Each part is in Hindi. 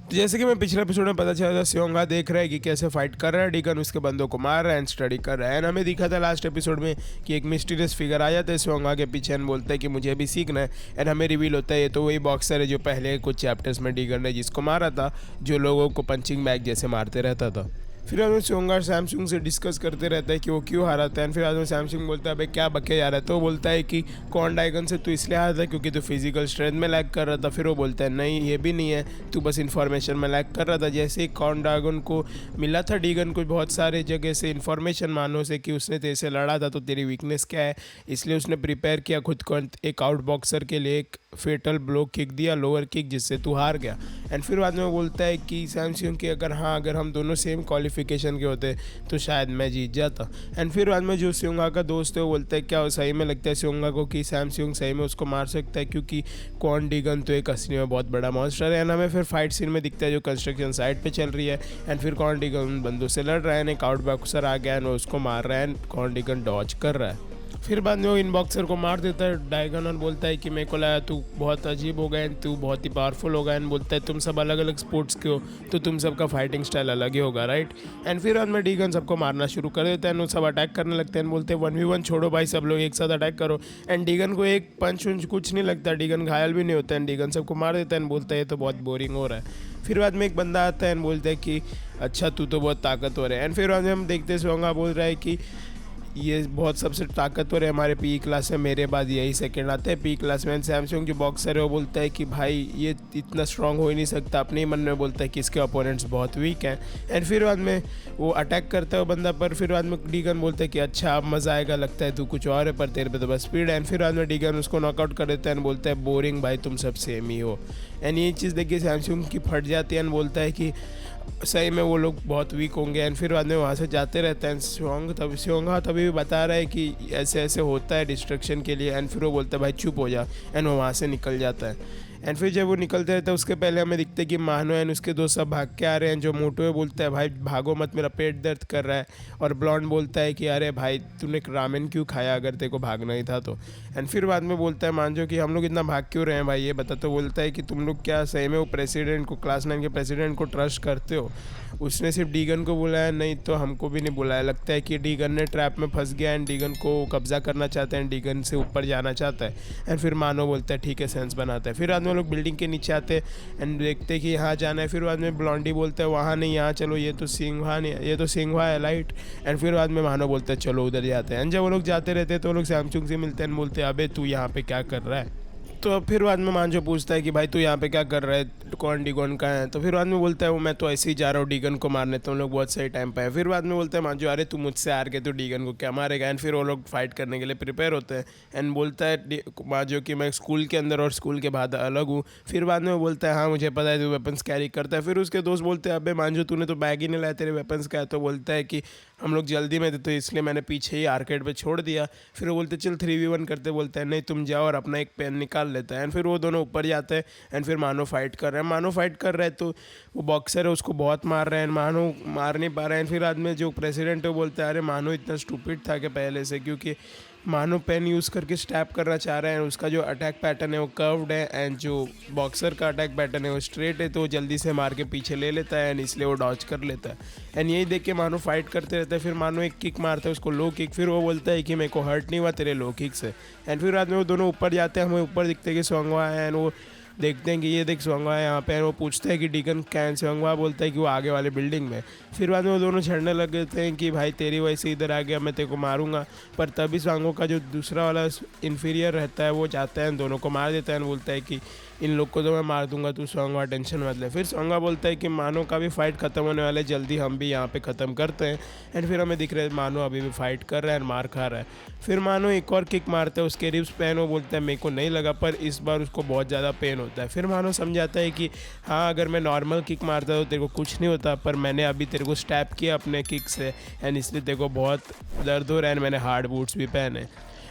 तो जैसे कि मैं पिछले एपिसोड में पता चला था, स्योंगा देख रहा है कि कैसे फाइट कर रहा है डीगन, उसके बंदों को मार रहा है एंड स्टडी कर रहा है। एंड हमें दिखा था लास्ट एपिसोड में कि एक मिस्टीरियस फिगर आ जाता है स्योंगा के पीछे एंड बोलता है कि मुझे भी सीखना है। एंड हमें रिवील होता है ये तो वही बॉक्सर है जो पहले कुछ चैप्टर्स में डीगन ने जिसको मारा था, जो लोगों को पंचिंग बैग जैसे मारते रहता था। फिर आदमी स्योंगा सैमसंग से डिस्कस करते रहता है कि वो क्यों हारा था। एंड फिर आदमी सैमसंग बोलता है भाई क्या बके जा रहा है, तो वो बोलता है कि कॉन डाइगन से तू इसलिए हारा था क्योंकि तू फिजिकल स्ट्रेंथ में लैग कर रहा था। फिर वो बोलता है नहीं ये भी नहीं है, तू बस इन्फॉर्मेशन में लैग कर रहा था। जैसे ही कॉन डाइगन को मिला था डीगन को बहुत सारे जगह से इन्फॉर्मेशन मानो से कि उसने तेरे से लड़ा था तो तेरी वीकनेस क्या है, इसलिए उसने प्रिपेयर किया खुद को एक आउट बॉक्सर के लिए, एक फेटल ब्लो किक दिया, लोअर किक, जिससे तू हार गया। एंड फिर बाद में वो बोलता है कि सैमसंग कि अगर हम दोनों सेम क्वालिफिकेशन के होते तो शायद मैं जीत जाता। एंड फिर बाद में जो स्योंगा का दोस्त है वो बोलता है क्या वो सही में लगता है स्योंगा को कि सैमसंग सही में उसको मार सकता है, क्योंकि कॉन डीगन तो एक असली में बहुत बड़ा मॉन्स्टर है। एंड हमें फिर फाइट सीन में दिखता है जो कंस्ट्रक्शन साइट पे चल रही है। एंड फिर कॉन डीगन बंदों से लड़ रहा है, एक आउट बॉक्सर आ गया एंड उसको मार रहा है एंड कॉन डीगन डॉज कर रहा है। फिर बाद में वो इन बॉक्सर को मार देता है डाइगन और बोलता है कि मेरे को लगा तू बहुत अजीब हो गया एंड तू बहुत ही पावरफुल होगा। एंड बोलता है तुम सब अलग अलग स्पोर्ट्स के हो तो तुम सबका फाइटिंग स्टाइल अलग ही होगा, राइट। एंड फिर बाद में डीगन सबको मारना शुरू कर देता है एंड वो सब अटैक करने लगते हैं। बोलते हैं 1v1 छोड़ो भाई, सब लोग एक साथ अटैक करो। एंड डीगन को एक पंच उंच कुछ नहीं लगता, डीगन घायल भी नहीं होता है। डीगन सबको मार देता है एंड बोलता है ये तो बहुत बोरिंग हो रहा है। फिर बाद में एक बंदा आता है एंड बोलता है कि अच्छा तू तो बहुत ताकतवर है। एंड फिर बाद में हम देखते हैं स्योंगा बोल रहा है कि ये बहुत सबसे ताकतवर है हमारे पी क्लास में, मेरे बाद यही सेकंड आता है पी क्लास में। सैमसंग जो बॉक्सर है वो बोलता है कि भाई ये इतना स्ट्रांग हो ही नहीं सकता, अपने ही मन में बोलता है कि इसके अपोनेंट्स बहुत वीक हैं। एंड फिर बाद में वो अटैक करता है वो बंदा पर। फिर बाद में डीगन बोलता है कि अच्छा अब मज़ा आएगा, लगता है तू कुछ और है पर तेरे पे तो बस स्पीड है। एंड फिर बाद में डीगन उसको नॉकआउट कर देता है एंड बोलता है बोरिंग भाई, तुम सब सेम ही हो। एंड ये चीज़ देखिए सैमसंग की फट जाती है एंड बोलता है कि सही में वो लोग बहुत वीक होंगे। एंड फिर बाद में वहाँ से जाते रहते हैं। स्योंगा तभी भी बता रहा है कि ऐसे ऐसे होता है डिस्ट्रक्शन के लिए। एंड फिर वो बोलता है भाई चुप हो जा एंड वो वहाँ से निकल जाता है। एंड फिर जब वो निकलते रहते हैं उसके पहले हमें दिखते हैं कि मानो एंड उसके दोस्त सब भाग के आ रहे हैं। जो मोटो है बोलता है भाई भागो मत, मेरा पेट दर्द कर रहा है। और ब्लॉन्ड बोलता है कि अरे भाई तूने रामेन क्यों खाया अगर तेरे को भागना ही था तो। एंड फिर बाद में बोलता है मांजो कि हम लोग इतना भाग क्यों रहे हैं भाई ये बता। तो बोलता है कि तुम लोग क्या सही में वो प्रेसिडेंट को, क्लास 9 के प्रेसिडेंट को ट्रस्ट करते हो? उसने सिर्फ डीगन को बुलाया, नहीं तो हमको भी नहीं बुलाया। लगता है कि डीगन ने ट्रैप में फंस गया एंड डीगन को कब्जा करना चाहता है, डीगन से ऊपर जाना चाहता है। एंड फिर मानो बोलता है ठीक है, सेंस बनाता है। फिर बाद में लोग बिल्डिंग के नीचे आते हैं एंड देखते हैं कि यहाँ जाना है। फिर बाद में ब्लॉन्डी बोलता है वहाँ नहीं, यहाँ चलो, ये तो सिंघवा नहीं, ये तो सिंघवा है लाइट। एंड फिर बाद में मानो बोलता है चलो उधर जाते हैं। एंड जब वो लोग जाते रहते हैं तो वो लोग सैमसंग से मिलते हैं, बोलते हैं अबे तू यहाँ पे क्या कर रहा है। तो अब फिर बाद में मांजो पूछता है कि भाई तू यहाँ पे क्या कर रहा है, कौन डीगन का है। तो फिर बाद में बोलता है वो मैं तो ऐसे ही जा रहा हूँ डीगन को मारने, तुम लोग बहुत सही टाइम पे है। फिर बाद में बोलता है मांजो अरे तू मुझसे हार के तू डीगन को क्या मारेगा। एंड फिर वो लोग फाइट करने के लिए प्रिपेयर होते हैं। एंड बोलता है मांजो कि मैं स्कूल के अंदर और स्कूल के बाहर अलग हूँ। फिर बाद में वो बोलता है हाँ मुझे पता है तू वेपन्स कैरी करता है। फिर उसके दोस्त बोलते हैं अबे मांजो तूने तो बैग ही नहीं लाया, तेरे वेपन्स का है। तो बोलता है कि हम लोग जल्दी में थे तो इसलिए मैंने पीछे ही आर्केड पे छोड़ दिया। फिर वो बोलते चल 3v1 करते, बोलता है नहीं तुम जाओ, और अपना एक पेन निकाल लेता है। एंड फिर वो दोनों ऊपर जाते हैं एंड फिर मानो फाइट कर रहे हैं। मानो फाइट कर रहा है तो वो बॉक्सर है उसको बहुत मार रहे हैं, मानो मार नहीं पा रहे हैं। फिर बाद में जो प्रेसिडेंट है वो बोलता है अरे मानो इतना स्टूपिड था कि पहले से, क्योंकि मानो पेन यूज़ करके स्टैप करना चाह रहे हैं। उसका जो अटैक पैटर्न है वो कर्व्ड है एंड जो बॉक्सर का अटैक पैटर्न है वो स्ट्रेट है, तो वो जल्दी से मार के पीछे ले लेता है एंड इसलिए वो डॉज कर लेता है। एंड यही देख के मानो फाइट करते रहता है। फिर मानो एक किक मारता है उसको, लो किक। फिर वो बोलता है कि मेरे को हर्ट नहीं हुआ तेरे लो किक से। एंड फिर बाद में वो दोनों ऊपर जाते हैं, हमें ऊपर दिखते हैं कि स्योंगा है एंड वो देखते हैं कि ये देख स्योंगा है यहाँ पे। एंड वो पूछते हैं कि डीगन कैन, स्योंगा बोलता है कि वो आगे वाले बिल्डिंग में। फिर बाद में वो दोनों छड़ने लग गए हैं कि भाई तेरी वजह से इधर आ गया, मैं तेरे को मारूंगा। पर तभी स्योंगा का जो दूसरा वाला इन्फीरियर रहता है वो जाता है दोनों को मार देता है। बोलता है कि इन लोग को तो मैं मार दूंगा, तू स्योंगा टेंशन मत ले। फिर स्योंगा बोलता है कि मानो का भी फाइट खत्म होने वाला है, जल्दी हम भी यहाँ पे ख़त्म करते हैं। एंड फिर हमें दिख रहा है मानो अभी भी फाइट कर रहा है और मार खा रहा है। फिर मानो एक और किक मारता है उसके रिब्स पे, वो बोलता है मेरे को नहीं लगा, पर इस बार उसको बहुत ज़्यादा पेन होता है। फिर मानो समझाता है कि हाँ अगर मैं नॉर्मल किक मारता तो तेरे को कुछ नहीं होता, पर मैंने अभी तेरे को स्टैप किया अपने किक से एंड इसलिए तेरे को बहुत दर्द हो रहा है एंड मैंने हार्ड बूट्स भी पहने।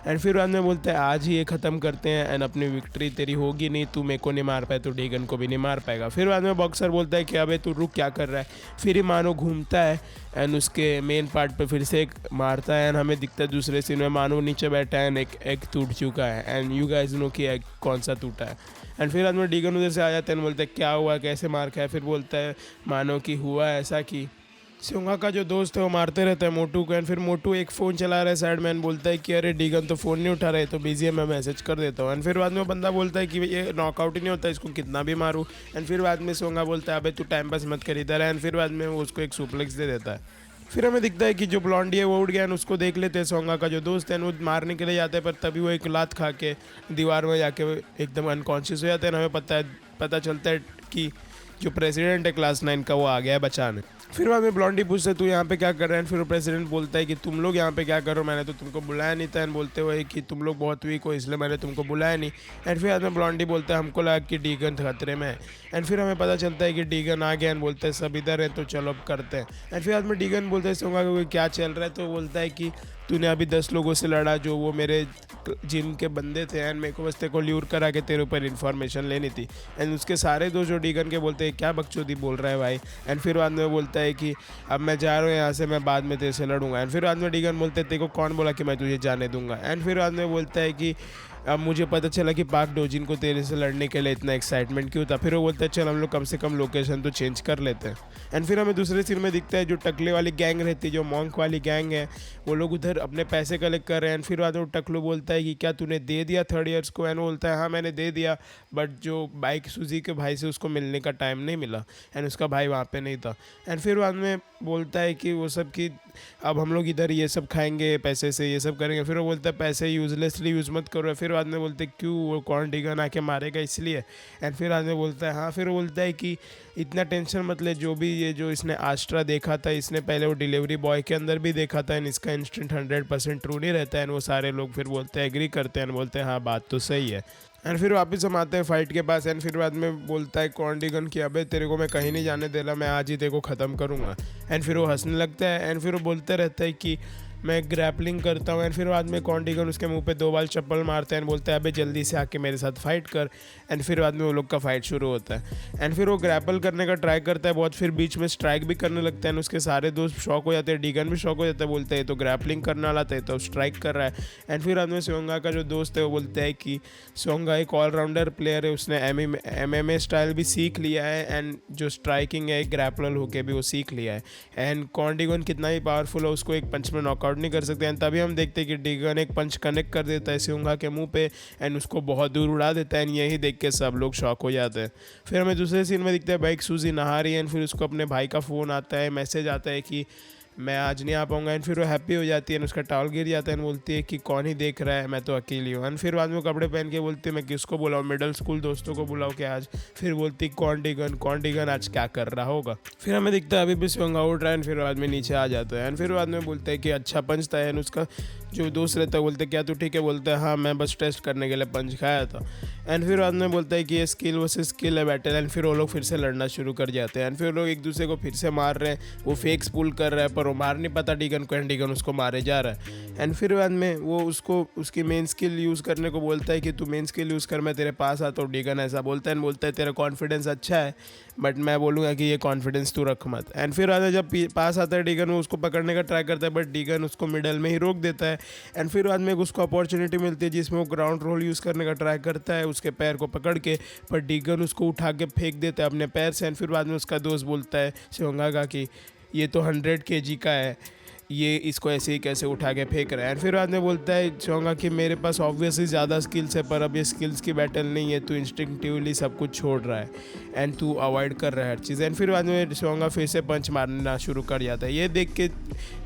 एंड फिर बाद में बोलता है आज ही ये ख़त्म करते हैं एंड अपनी विक्ट्री तेरी होगी नहीं, तू मेरे को नहीं मार पाए तो डीगन को भी नहीं मार पाएगा। फिर बाद में बॉक्सर बोलता है कि अबे तू रुक, क्या कर रहा है। फिर ही मानो घूमता है एंड उसके मेन पार्ट पे फिर से एक मारता है एंड हमें दिखता है दूसरे सीन में मानो नीचे बैठा है एंड एक एग टूट चुका है एंड यू गाइस नो कि एग कौन सा टूटा है। एंड फिर बाद में डीगन उधर से आ जाते हैं, बोलते हैं क्या हुआ, कैसे मार खाया। फिर बोलता है मानो कि हुआ ऐसा कि सोंगा का जो दोस्त है वो मारते रहता है मोटू को एंड फिर मोटू एक फ़ोन चला रहा है साइड में एंड बोलता है कि अरे डीगन तो फ़ोन नहीं उठा रहे, तो बिजी है, मैं मैसेज कर देता हूँ। एंड फिर बाद में बंदा बोलता है कि ये नॉकआउट ही नहीं होता, इसको कितना भी मारूँ। एंड फिर बाद में सोंगा बोलता है अबे तू टाइम पास मत कर इधर है। एंड फिर बाद में वो उसको एक सुप्लेक्स दे देता है। फिर हमें दिखता है कि जो ब्लॉन्डी है वो उठ गया एंड उसको देख लेते हैं सोंगा का जो दोस्त है वो मारने के लिए जाते हैं, पर तभी वो एक लात खा के दीवार में जाके एकदम अनकॉन्शियस हो जाते हैं। हमें पता चलता है कि जो प्रेसिडेंट है क्लास 9 का वो आ गया है बचाने। फिर बाद में ब्लॉन्डी पूछते तू यहाँ पे क्या कर रहा है। फिर प्रेसिडेंट बोलता है कि तुम लोग यहाँ पे क्या करो, मैंने तो तुमको बुलाया नहीं था। एंड बोलते हुए कि तुम लोग बहुत वीक हो इसलिए मैंने तुमको बुलाया नहीं। एंड फिर बाद में ब्लॉन्डी बोलता है हमको लगा कि डीगन खतरे में है। एंड फिर हमें पता चलता है कि डीगन आ गया एंड बोलते हैं सब इधर है तो चलो अब करते हैं। एंड फिर बाद में डीगन बोलते हैं सोंगा कि क्या चल रहा है, तो बोलता है कि तूने अभी 10 लोगों से लड़ा जो वो मेरे जिन के बंदे थे एंड मेरे को बस तेरे को ल्यूर करा के तेरे ऊपर इन्फॉर्मेशन लेनी थी। एंड उसके सारे दोस्त जो डीगन के बोलते हैं क्या बकचोदी बोल रहा है भाई। एंड फिर बाद में बोलता है कि अब मैं जा रहा हूँ यहाँ से, मैं बाद में तेरे से लड़ूंगा। एंड फिर बाद में डीगन बोलते हैं तेरे को कौन बोला कि मैं तुझे जाने दूंगा। एंड फिर बाद में बोलता है कि अब मुझे पता चला कि पाक डोजिन को तेरे से लड़ने के लिए इतना एक्साइटमेंट क्यों था। फिर वो बोलता है चल हम लोग कम से कम लोकेशन तो चेंज कर लेते हैं। एंड फिर हमें दूसरे सीन में दिखता है जो टकले वाली गैंग रहती है, जो मॉन्क वाली गैंग है, वो लोग उधर अपने पैसे कलेक्ट कर रहे हैं। एंड फिर बाद में टकलू बोलता है कि क्या तूने दे दिया 3rd ईयर्स को। एंड बोलता है हाँ मैंने दे दिया, बट जो बाइक सूजी के भाई से उसको मिलने का टाइम नहीं मिला एंड उसका भाई वहाँ पे नहीं था। एंड फिर बाद में बोलता है कि वो सब कि अब हम लोग इधर ये सब खाएंगे पैसे से, ये सब करेंगे। फिर वो बोलता है पैसे यूजलेसली यूज़ मत करो। फिर बाद में बोलते क्यों, वो कौन डीगन आके मारेगा इसलिए। एंड फिर बाद में बोलता है हाँ। फिर वो बोलता है कि इतना टेंशन मत ले, जो भी ये जो इसने आस्ट्रा देखा था इसने पहले वो डिलीवरी बॉय के अंदर भी देखा था एंड इसका इंस्टेंट 100% ट्रू नहीं रहता है। एंड वो सारे लोग फिर बोलते हैं एग्री करते हैं, बोलते हैं हाँ बात तो सही है। एंड फिर वापस हम आते हैं फाइट के पास। एंड फिर बाद में बोलता है कॉन्डिगन कि अबे तेरे को मैं कहीं नहीं जाने दे रहा, मैं आज ही तेरे को ख़त्म करूँगा। एंड फिर वो हंसने लगता है एंड फिर वो बोलते रहता है कि मैं ग्रैपलिंग करता हूँ। एंड फिर बाद में कॉन्डिगन उसके मुंह पे 2 बार चप्पल मारते हैं एंड बोलते हैं अबे जल्दी से आके मेरे साथ फाइट कर। एंड फिर बाद में वो लोग का फाइट शुरू होता है एंड फिर वो ग्रैपल करने का ट्राई करता है बहुत, फिर बीच में स्ट्राइक भी करने लगता है एंड उसके सारे दोस्त शॉक हो जाते हैं, डीगन भी शॉक हो जाता है, बोलते हैं तो ग्रैपलिंग करने वाला था तो स्ट्राइक कर रहा है। एंड फिर बाद में सोंगा का जो दोस्त है वो बोलता है कि सोंगा एक ऑलराउंडर प्लेयर है, उसने MMA स्टाइल भी सीख लिया है एंड जो स्ट्राइकिंग है ग्रैपलर होके भी वो सीख लिया है। एंड कॉन्डिगन कितना ही पावरफुल है उसको एक पंच में नॉकआउट नहीं कर सकते। एंड तभी हम देखते हैं कि डीगन एक पंच कनेक्ट कर देता है सोंगा के मुंह पे एंड उसको बहुत दूर उड़ा देता है एंड यही देख के सब लोग शॉक हो जाते हैं। फिर हमें दूसरे सीन में दिखता है बाइक सूजी नहा रही है एंड फिर उसको अपने भाई का फ़ोन आता है, मैसेज आता है कि मैं आज नहीं आ पाऊंगा। एंड फिर वो हैप्पी हो जाती है, उसका टॉवल गिर जाता है, बोलती है कि कौन ही देख रहा है, मैं तो अकेली हूँ। एंड फिर बाद में कपड़े पहन के बोलती है मैं किसको बुलाऊँ, मिडिल स्कूल दोस्तों को बुलाऊँ क्या आज। फिर बोलती कौन डिगन आज क्या कर रहा होगा। फिर हमें दिखता है अभी भी सोंगा उठ रहा है एंड फिर बाद में नीचे आ जाता है। एंड फिर बाद में बोलते हैं कि अच्छा पंच था। एंड उसका जो दोस्त रहता है बोलते क्या तू ठीक है, बोलता है हाँ मैं बस टेस्ट करने के लिए पंच खाया था। एंड फिर बाद में बोलता है कि ये स्किल वर्सेस स्किल है बैटल। एंड फिर वो लोग फिर से लड़ना शुरू कर जाते हैं एंड फिर लोग एक दूसरे को फिर से मार रहे हैं, वो फेक्स पुल कर रहा है पर वो मार नहीं पाता डीगन को एंड डीगन उसको मारे जा रहा है। एंड फिर बाद में वो उसको उसकी मेन स्किल यूज़ करने को बोलता है कि तू मेन स्किल यूज़ कर, मैं तेरे पास आता हूँ। डीगन ऐसा बोलता है एंड बोलता है तेरा कॉन्फिडेंस अच्छा है बट मैं बोलूँगा कि ये कॉन्फिडेंस तू रख मत। एंड फिर बाद में जब पास आता है डीगन वो उसको पकड़ने का ट्राई करता है बट डीगन उसको मिडल में ही रोक देता है। एंड फिर बाद में उसको अपॉर्चुनिटी मिलती है जिसमें वो ग्राउंड रोल यूज़ करने का ट्राई करता है उसके पैर को पकड़ के, पर डीगन उसको उठा के फेंक देता है अपने पैर से। एंड फिर बाद में उसका दोस्त बोलता है सोंगा का कि ये तो 100 kg का है, ये इसको ऐसे ही कैसे उठा के फेंक रहा है। एंड फिर बाद में बोलता है सोंगा कि मेरे पास ऑब्वियसली ज़्यादा स्किल्स है पर अब ये स्किल्स की बैटल नहीं है, तू इंस्टिंक्टिवली सब कुछ छोड़ रहा है एंड तू अवॉइड कर रहा है हर चीज़। एंड फिर बाद में सोंगा फिर से पंच मारना शुरू कर जाता है। ये देख के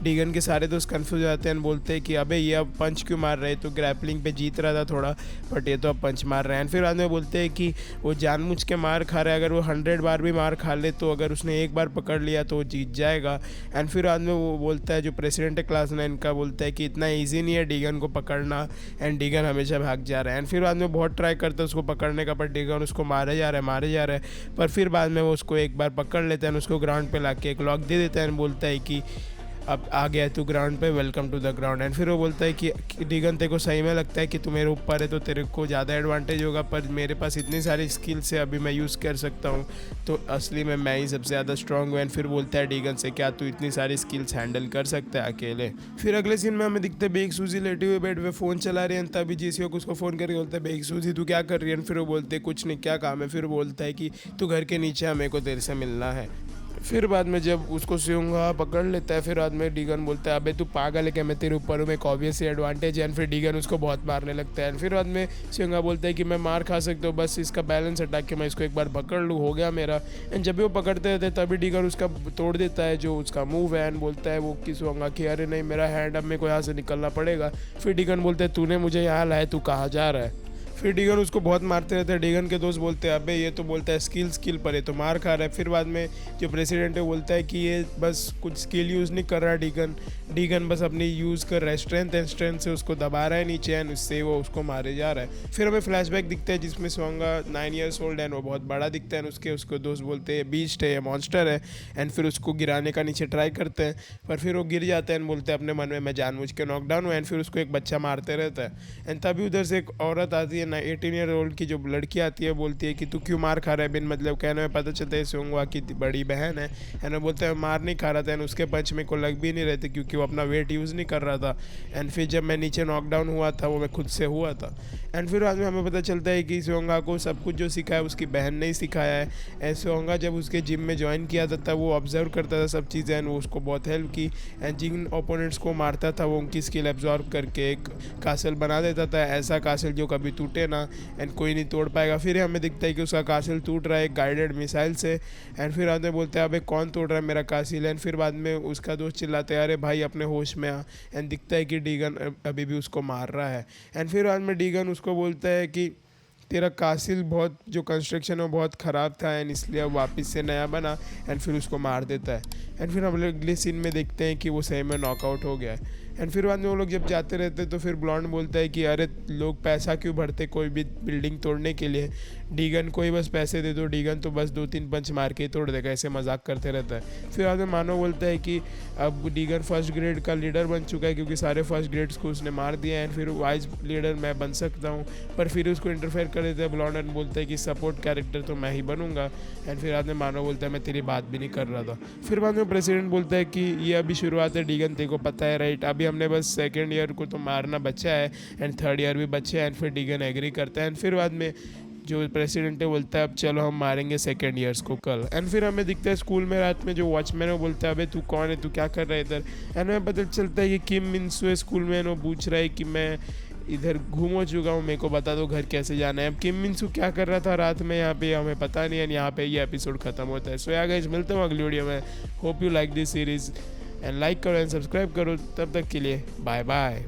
डीगन के सारे दोस्त कन्फ्यूज हो जाते हैं एंड बोलते हैं कि अबे ये अब पंच क्यों मार रहे हैं, तो ग्रैपलिंग पे जीत रहा था थोड़ा बट ये तो अब पंच मार रहे हैं। एंड फिर बाद में बोलते हैं कि वो जानबूझ के मार खा रहा है, अगर वो 100 बार भी मार खा ले तो अगर उसने एक बार पकड़ लिया तो वो जीत जाएगा। एंड फिर बाद में वो बोलता है जो प्रेसिडेंट है क्लास 9 का, बोलता है कि इतना ईजी नहीं है डीगन को पकड़ना एंड डीगन हमेशा भाग जा रहा है। एंड फिर बाद में बहुत ट्राई करता है उसको पकड़ने का पर डीगन उसको मारे जा रहा है पर फिर बाद में वो उसको एक बार पकड़ लेता है उसको ग्राउंड पे लाके एक लॉक दे देता है एंड बोलता है कि अब आ गया है तू ग्राउंड पे, welcome to the ground. And फिर वो बोलता है कि डीगन तेरे को सही में लगता है कि तू मेरे ऊपर है तो तेरे को ज़्यादा एडवांटेज होगा, पर मेरे पास इतनी सारी स्किल्स है अभी मैं यूज़ कर सकता हूँ, तो असली में मैं ही सबसे ज़्यादा स्ट्रॉन्ग हूँ। एंड फिर बोलता है डीगन से क्या तू इतनी सारी स्किल्स हैंडल कर सकता है अकेले। फिर अगले सीन में हमें दिखते बेग सूजी लेटे हुए बेड पे फ़ोन चला रहे हैं, तभी जीसी उसको फ़ोन करके बोलता है बेग सूजी तू क्या कर रही है। फिर वो बोलते कुछ नहीं, क्या काम है। फिर बोलता है कि तू घर के नीचे है, मेरे को तेरे से मिलना है। फिर बाद में जब उसको सिंघा पकड़ लेता है, फिर बाद में डीगन बोलता है अबे तू पागल है क्या, मैं तेरे ऊपर हूँ, मैं ऑब्वियसली एडवांटेज है। एंड फिर डीगन उसको बहुत मारने लगता है। फिर बाद में सिंघा बोलता है कि मैं मार खा सकता हूँ, बस इसका बैलेंस हटा के मैं इसको एक बार पकड़ लूँ, हो गया मेरा। एंड जब भी वो पकड़ते रहते हैं तभी डीगन उसका तोड़ देता है जो उसका मूव है। एंड बोलता है वो कि सिंघा कि अरे नहीं मेरा हैंड, अब मेरे को यहाँ से निकलना पड़ेगा। फिर डीगन बोलते हैं तूने मुझे यहाँ लाया, तू कहाँ जा रहा है। फिर डीगन उसको बहुत मारते रहते हैं। डीगन के दोस्त बोलते हैं अबे ये तो बोलता है स्किल पर है तो मार खा रहा है। फिर बाद में जो प्रेसिडेंट है बोलता है कि ये बस कुछ स्किल यूज़ नहीं कर रहा डीगन बस अपनी यूज़ कर रहा है स्ट्रेंथ से उसको दबा रहा है नीचे, एंड उससे वो उसको मारे जा रहा है। फिर हमें फ्लैशबैक दिखता है जिसमें सोंगा 9 ईयर्स ओल्ड है, वो बहुत बड़ा दिखता है। उसको दोस्त बोलते हैं बीस्ट है, मॉन्स्टर है। एंड फिर उसको गिराने का नीचे ट्राई करते हैं, पर फिर वो गिर जाता है एंड बोलते हैं अपने मन में मैं जानबूझ के नॉकडाउन हूँ। एंड फिर उसको एक बच्चा मारते रहता है। एंड तभी उधर से एक औरत आती है 18 ईयर ओल्ड की, जो लड़की आती है, बोलती है कि तू क्यों मार खा रहा है बिन मतलब। कहने में पता चलता है सोंगवा की बड़ी बहन है। एंड वो बोलता है मार नहीं खा रहा था, एंड उसके पंच मेरे को लग भी नहीं रहे थे क्योंकि वो अपना वेट यूज़ नहीं कर रहा था। एंड फिर जब मैं नीचे नॉकडाउन हुआ था वो मैं खुद से हुआ था। एंड फिर बाद में हमें पता चलता है कि सोंगा को सब कुछ जो सिखाया उसकी बहन ने ही सिखाया है। एंड सोंगा जब उसके जिम में ज्वाइन किया था तब वो ऑब्जर्व करता था सब चीज़ें, एंड वो उसको बहुत हेल्प की। एंड जिन ओपोनेंट्स को मारता था वो उनकी स्किल एब्जॉर्व करके एक कासल बना देता था, ऐसा कासल जो कभी टूटे ना एंड कोई नहीं तोड़ पाएगा। फिर हमें दिखता है कि उसका कासिल टूट रहा है गाइडेड मिसाइल से। एंड फिर बाद में बोलते हैं अबे कौन तोड़ रहा है मेरा कासिल। एंड फिर बाद में उसका दोस्त चिल्लाते हैं अरे भाई अपने होश में आ। एंड दिखता है कि डीगन अभी भी उसको मार रहा है। एंड फिर बाद में डीगन उसको बोलता है कि तेरा कासिल बहुत जो कंस्ट्रक्शन है वो बहुत ख़राब था एंड इसलिए अब वापस से नया बना। एंड फिर उसको मार देता है। एंड फिर हम लोग अगले सीन में देखते हैं कि वो सही में नॉकआउट हो गया है। एंड फिर बाद में वो लोग जब जाते रहते तो फिर ब्लॉन्ड बोलता है कि अरे लोग पैसा क्यों भरते कोई भी बिल्डिंग तोड़ने के लिए, डीगन को ही बस पैसे दे दो, डीगन तो बस 2-3 पंच मार के ही तोड़ देगा, ऐसे मजाक करते रहता है। फिर बाद में मानो बोलता है कि अब डीगन फर्स्ट ग्रेड का लीडर बन चुका है क्योंकि सारे फर्स्ट ग्रेड्स को उसने मार दिया। एंड फिर वाइज लीडर मैं बन सकता हूँ, पर फिर उसको इंटरफेयर कर देता है ब्लॉन्ड एंड बोलता है कि सपोर्ट कैरेक्टर तो मैं ही बनूंगा। एंड फिर बाद में मानो बोलता है मैं तेरी बात भी नहीं कर रहा था। फिर बाद में प्रेसिडेंट बोलता है कि ये अभी शुरुआत है डीगन, तेरे को पता है राइट, अभी हमने बस सेकेंड ईयर को तो मारना बचा है एंड थर्ड ईयर भी बचे हैं। एंड फिर डीगन एग्री करता है। एंड फिर बाद में जो प्रेसिडेंट है बोलता है अब चलो हम मारेंगे सेकेंड ईयर्स को कल। एंड फिर हमें दिखता है स्कूल में रात में जो वॉचमैन है वो बोलता है अबे तू कौन है, तू क्या कर रहा है इधर। एंड हमें पता चलता है कि किम मिनसू है स्कूल में, वो पूछ रहा है कि मैं इधर घूम हो चुका हूँ, मेरे को बता दो घर कैसे जाना है। अब किम मिनसू क्या कर रहा था रात में यहाँ पे हमें पता नहीं है। यहाँ पे ये एपिसोड खत्म होता है। सो या गाइस मिलता हूँ अगली वीडियो में। Hope you like this series and like करो एंड सब्सक्राइब करो। तब तक के लिए बाय बाय।